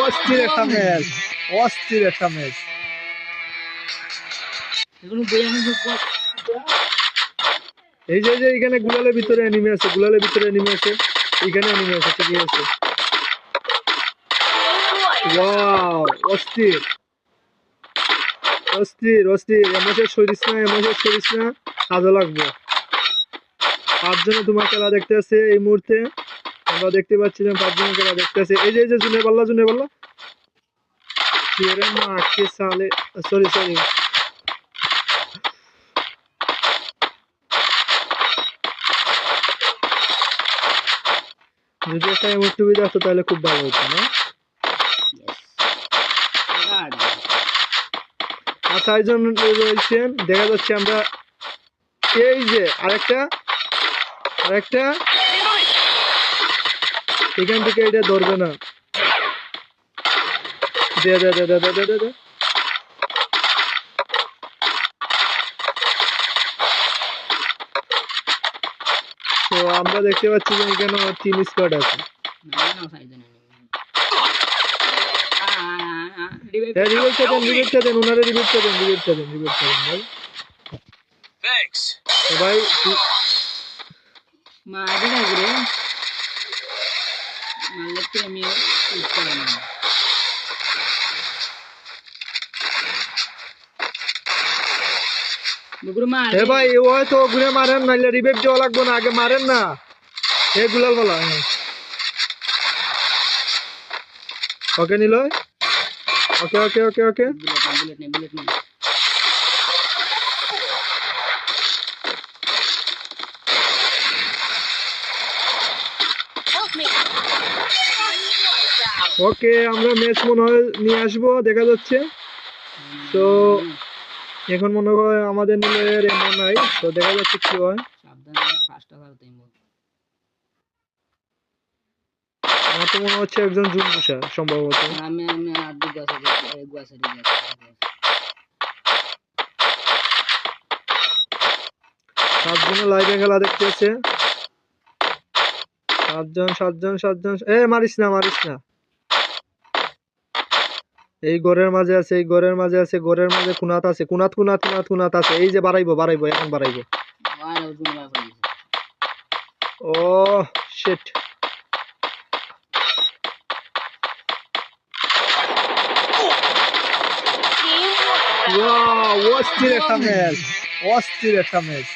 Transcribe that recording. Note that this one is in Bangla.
অস্থির একটা ম্যাচ, অস্থির একটা ম্যাচ। এই যে এখানে গুলালের ভিতরে এনিমি আছে, গুলালের ভিতরে এনিমি আছে, এখানে এনিমি আছে, ঠিকই আছে। ওয়াও, অস্থির অস্থির অস্থির। এমএসের সরিস না, এমএসের সরিস না, কাজে লাগবে। 5 জনে তোমার খেলা দেখতে আছে এই মুহূর্তে, আমরা দেখতে পাচ্ছি যে 5 জনের খেলা দেখতে আছে। এই যে জুনে পাল্লা तेरे माँ के साले, सॉरी सॉरी। যদি একটা এমন সুবিধা আসতো তাহলে খুব ভালো হতো না? আর 4 জন রয়েছেন, দেখা যাচ্ছে আমরা। এই যে আরেকটা এখান থেকে এটা ধরবে না। দে দে দে দে দে দে দে। তো আমরা দেখতে পাচ্ছি যে এখানে 3 স্কোয়াড আছে। রিভিউ দেন ওনারে, রিভিউ দেন ভাই। থ্যাঙ্কস তো ভাই মারি না রে, মারলে আমি উঠতে না। বুগুর মার এ ভাই ওই তো গুলে মারেন, নাইলে রিভাইভ দেওয়া লাগবে না, আগে মারেন না। এ গুলাল বলা ওকে নিল। ওকে ওকে ওকে ওকে বুলেট নেই। ওকে, আমরা ম্যাচ মনে হয় নিয়ে আসবো, দেখা যাচ্ছে। তো এখন মনে হয় আমাদের নিলে এমন নাই, তো দেখা যাচ্ছে কি হয়। আমার তো মনে হচ্ছে একজন জুনপুষা সম্ভবত। আমি সাতজনে লাইভে খেলা দেখতেছে, 7 জন। এ মারিস না। এই ঘরের মাঝে আছে, ঘরের মাঝে কুনাত আছে, কুনাত আছে। এই যে বাড়াইবো, এখন বাড়াইবো। ও শিট। ওয়াও, অস্থির একটা ম্যাচ।